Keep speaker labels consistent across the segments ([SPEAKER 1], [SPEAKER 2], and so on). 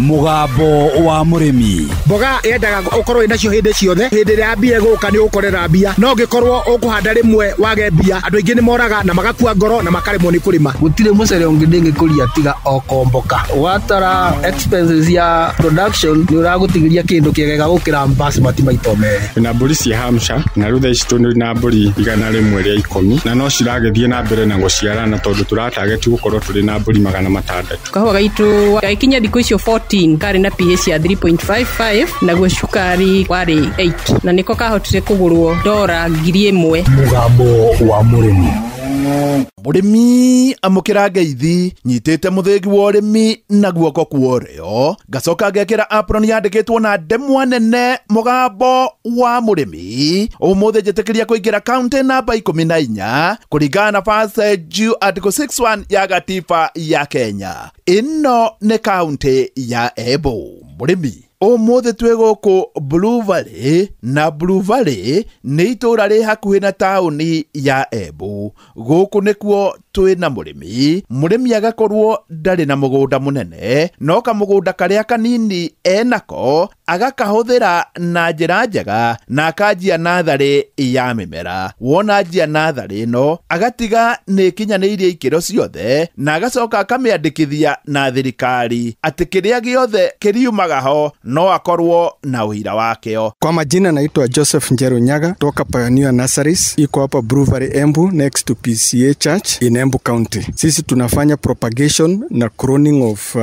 [SPEAKER 1] Mugambo wa murimi.
[SPEAKER 2] Mboga yendaga ukorwo inacio hindi ciothe. Hindi ria mbia guka ni ukorera mbia. No ngikorwo ukuhanda rimwe wage mbia. Andu aingi ni moraga na magakua ngoro na makaremwo ni kurima.
[SPEAKER 3] Gutire mucere ungindingi kuria tiga okomboka. Watara expenses ya production ni uragutigiria kindu kiegega gukira basmati maito meri.
[SPEAKER 4] Na mburi cia Hampshire na rutha ici tundu na mburi igana rimwe ria 10 na no ciragethie na mbere na guciarana tondu turatarget gukorwo turi na mburi 600.
[SPEAKER 5] Kahua gaitu gaikinya thiku icio 14 kari na pH ya 3.55 na gwe cukari wari 8 na niko kahotire kugurwo $1,000.
[SPEAKER 1] Mugambo wa murimi. Murimi amukira ngeithi nyitite muthegi wa urimi na guoko kuorio gacoka ngekira apron yandikitwo na ndemwa nene mugambo wa murimi umuthe njitikiria kuingira county namba 14 kuringana na passage article 61 ya gatiba ya Kenya. Ino ne county ya Embu. Murimi umuthe twe guku Blue Valley na Blue Valley ni itura ri hakuhi na tauni ya Embu. Guku nikuo twi na murimi agakorwo ndari na mugunda munene no kamugunda karia kanini enako agakahuthira na njira njega na akanjia nathari ya mimera. Wona njia nathari no agatiga ni kinyaniirie ikiro ciothe na agacoka akamiandikithia na thirikari ati kiria giothe kiriumaga ho no akorwo na uira wakeo.
[SPEAKER 6] Kwa majina naitwa Joseph Njeru Nyaga toka Pioneer Nurseries, iko hapa Blue Valley Embu next to PCA Church in Embu County. Sisi tunafanya propagation na cloning of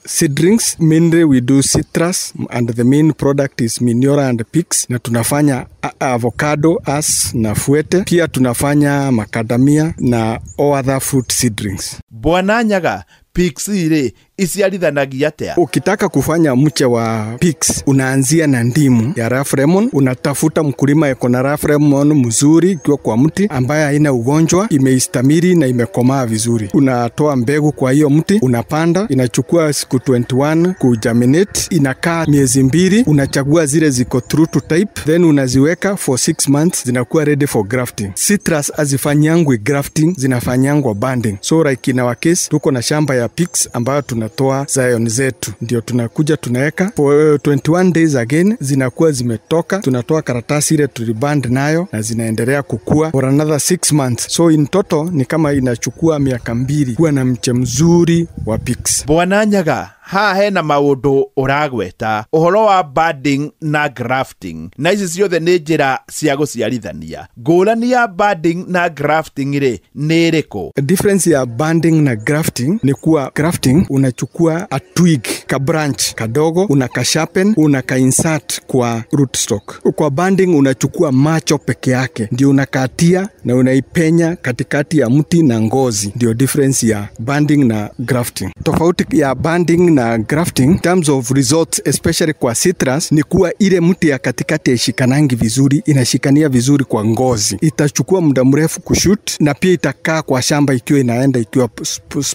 [SPEAKER 6] seedlings. Mainly we do citrus and the main product is Miniora and Pigs, na tunafanya avocado as na fuete. Pia tunafanya macadamia na all other fruit seedlings.
[SPEAKER 1] Bwana Nyaga, Pigs ile isiarithanagia atia?
[SPEAKER 6] Ukitaka kufanya mche wa pigs unaanzia na ndimu ya rough lemon. Unatafuta mkulima eko na rough lemon mzuri ikiwa kwa mti ambaye haina ugonjwa, imeistamiri na imekomaa vizuri. Unatoa mbegu kwa hiyo mti, unapanda, inachukua siku 21 kugerminate, inakaa miezi 2. Unachagua zile ziko true to type, then unaziweka for 6 months, zinakuwa ready for grafting. Citrus azifanyangwi grafting, zinafanyangwa banding. So like in our case tuko na shamba ya pigs ambayo tunatoa zion zetu, ndio tunakuja tunaweka for 21 days again, zinakuwa zimetoka, tunatoa karatasi ile tuliband nayo na zinaendelea kukua for another 6 months. So in total ni kama inachukua miaka 2 kuwa na mche mzuri wa pigs.
[SPEAKER 1] Bwana Nyaga, hena maundu uragweta uhoro wa budding na grafting, na ici ciothe ni njira cia guciarithania. Ngurani ya budding na grafting ri ni iriku?
[SPEAKER 6] Difference ya budding na grafting ni kuwa grafting unachukua a twig ka branch kadogo, unakasharpen, unakainsert kwa rootstock. Kwa budding unachukua macho peke yake ndio unakatia na unaipenya katikati ya mti na ngozi. Ndio difference ya budding na grafting. Tofauti ya budding na grafting in terms of results, especially kwa citrus, ni kuwa ile mti ya katikati ishikanangi vizuri, inashikania vizuri kwa ngozi. Itachukua muda mrefu kushoot na pia itakaa kwa shamba ikiwa inaenda ikiwa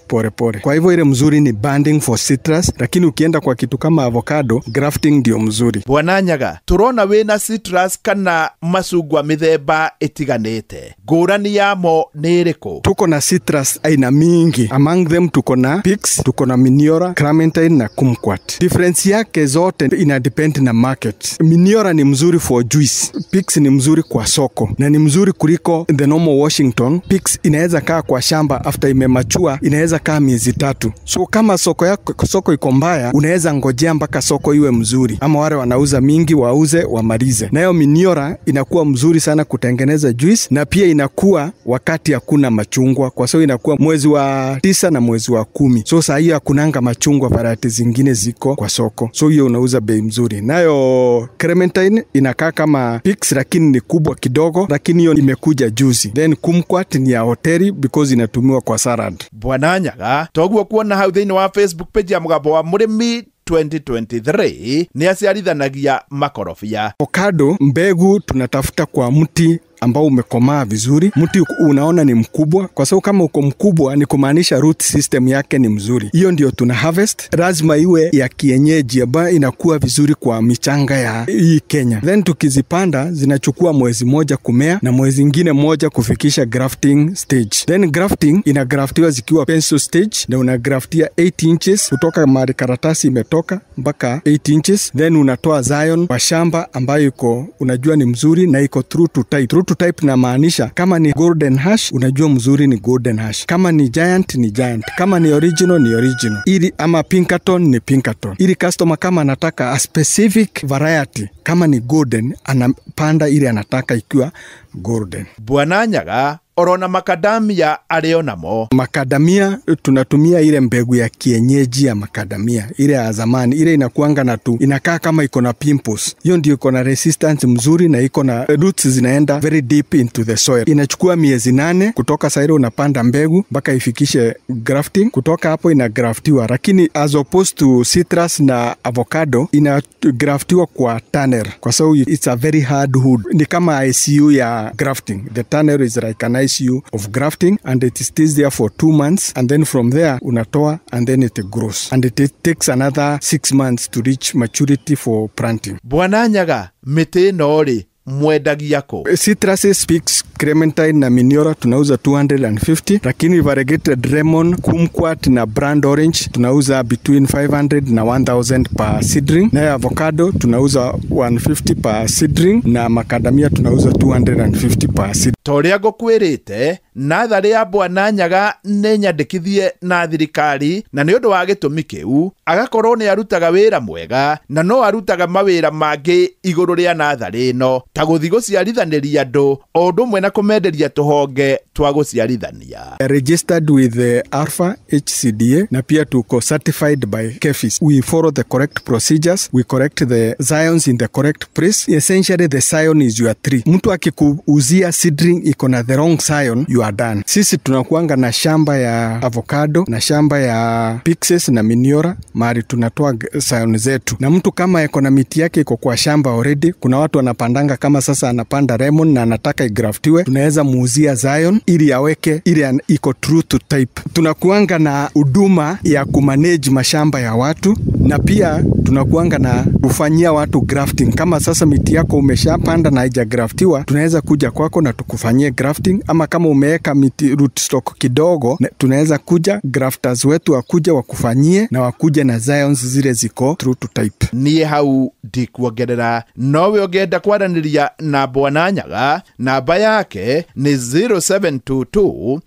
[SPEAKER 6] pore pore. Kwa hivyo ile mzuri ni budding for citrus, lakini ukienda kwa kitu kama avocado, grafting ndio mzuri.
[SPEAKER 1] Bwana Nyaga, turona wina citrus kana macungwa mithemba itiganite. Ngurani yamo ni iriku?
[SPEAKER 6] Tuko na citrus aina mingi. Among them tuko na Pigs, tuko na Miniora, Clementine na Kumquat. Difference yake zote ina depend na market. Miniora ni mzuri for juice, Pigs ni mzuri kwa soko na ni mzuri kuliko the normal Washington. Pigs inaweza kaa kwa shamba after imemachua, inaweza kaa miezi 3. So kama soko iko mbaya, unaweza ngojea mpaka soko iwe mzuri, ama wale wanauza mingi wauze wamalize. Nayo Miniora inakuwa mzuri sana kutengeneza juice, na pia inakuwa wakati hakuna machungwa, kwa sababu inakuwa mwezi wa 9 na mwezi wa 10. So saa hiyo hakunanga machungwa, variety zingine ziko kwa soko, so hiyo unauza bei mzuri. Nayo Clementine inakaa kama Pigs lakini ni kubwa kidogo, lakini hiyo imekuja juzi. Then Kumquat ni ya hoteli because inatumiwa kwa salad.
[SPEAKER 1] Bwana Nyaga, toguo kuona hau thiini wa Facebook page ya Mugambo wa Murimi 2023 ni aciarithanagia makorofia.
[SPEAKER 6] Avocado mbegu tunatafuta kwa mti ambao umekomaa vizuri, mti unaona ni mkubwa, kwa sababu kama uko mkubwa ni kumaanisha root system yake ni mzuri. Hiyo ndio tuna harvest. Lazima iwe ya kienyeji ambayo inakuwa vizuri kwa michanga ya hii Kenya. Then tukizipanda zinachukua mwezi moja kumea na mwezi ingine moja kufikisha grafting stage. Then grafting inagraftiwa zikiwa pencil stage na unagraftia 8 inches kutoka mahali karatasi imetoka mpaka 8 inches. Then unatoa Zion kwa shamba ambayo iko unajua ni mzuri na iko true to type. True to type na maanisha kama ni golden hash unajua mzuri ni golden hash, kama ni giant ni giant, kama ni original ni original, ili ama Pinkerton ni Pinkerton. Ili customer kama anataka a specific variety kama ni golden anapanda ile anataka ikiwa golden.
[SPEAKER 1] Bwana Nyaga orona makadamia alio namo.
[SPEAKER 6] Makadamia tunatumia ile mbegu ya kienyeji ya makadamia, ile ya zamani, ile inakuanga na tu inakaa kama iko na pimples. Hiyo ndio iko na resistance mzuri na iko na roots zinaenda very deep into the soil. Inachukua miezi 8 kutoka sairo unapanda mbegu mpaka ifikishe grafting. Kutoka hapo inagraftiwa, lakini as opposed to citrus na avocado inagraftiwa kwa tunnel kwa sababu it's a very hard wood. Ni kama ICU ya grafting. The tunnel is like an ICU of grafting and it stays there for 2 months and then from there unatoa and then it grows and it takes another 6 months to reach maturity for planting.
[SPEAKER 1] Bwana Nyaga, miti nori mwedagia ko?
[SPEAKER 6] Citruses, peaks, clementine na miniora tunauza 250, lakini variegated lemon, kumquat na brand orange tunauza between 500 na 1000 per seedling. Na avocado tunauza 150 per seedling na macadamia tunauza 250 per seedling.
[SPEAKER 1] Toria gokwirite nathari ya Bwana Nyaga nenyandikithie na thirikari na ni undu wa gitumi kiu agakorwo ni arutaga wira mwega na no arutaga mawira mangi iguru ria nathari no ta guthi guciarithaniria andu o undu mwe na kumenderia tuhonge twa guciarithania.
[SPEAKER 6] Registered with the Alpha HCDA na pia tuko certified by KEPHIS. We follow the correct procedures, we correct the zions in the correct place. Essentially the zion is your tree. Mtu akikuuzia seedling iko na the wrong zion, you are done. Sisi tunakuanga na shamba ya avocado na shamba ya pixes na miniora mahali tunatoa zion zetu. Na mtu kama iko na miti yake iko kwa shamba already, kuna watu wanapandanga kama sasa anapanda lemon na anataka igraftiwe, tunaweza muuzia zion ili aweke ili iko true to type. Tunakuanga na huduma ya kumanage mashamba ya watu na pia tunakuanga na kufanyia watu grafting. Kama sasa miti yako umeshapanda na haijagraftiwa, tunaweza kuja kwako na tukufanyie grafting, ama kama umeweka miti rootstock kidogo tunaweza kuja grafters wetu wakuja wakufanyie na wakuja na zions zile ziko true to type.
[SPEAKER 1] Ni hau ndikuongerera nowe ogenda kwaraniria na Bwana Nyaga, namba yake ni 0722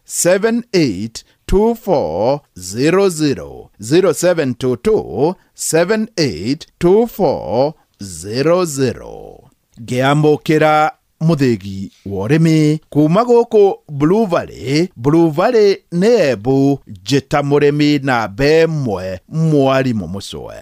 [SPEAKER 1] 782400 0722 782400. Geamukira muthegi woremi kuma guku Blue Valley. Blue Valley ni ebu jita muremi na bemwe mwarimu muswe.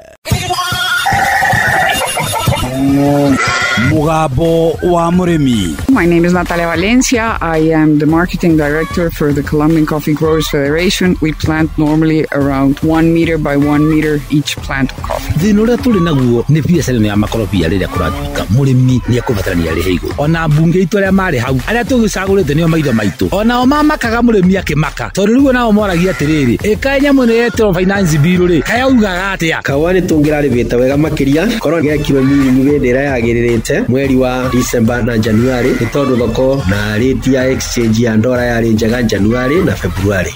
[SPEAKER 7] Mugambo wa Murimi.
[SPEAKER 8] My name is Natalia Valencia. I am the marketing director for the Colombian Coffee Growers Federation. We plant normally around 1 meter by 1 meter each plant of coffee.
[SPEAKER 7] Thinura tuli naguo ni biacara ya makorobia riria kuratuika murimi ni akubatarania ri heigo. Ona bunge itu aria mari hau aria tugicagurite nio maitho maitu. Ona o mamakaga murimi akimaka. Tondu riu nao moragia atiriri. Eka nyamu ni yeto finance bill ri. Kaya ugaga atia.
[SPEAKER 3] Kawani tungirari bita wega makiria. Korwo gya kilo ni wendera yagiririte mweri wa December na January ni tondu thoko na rate ya exchange ya ndora yari njega January na February.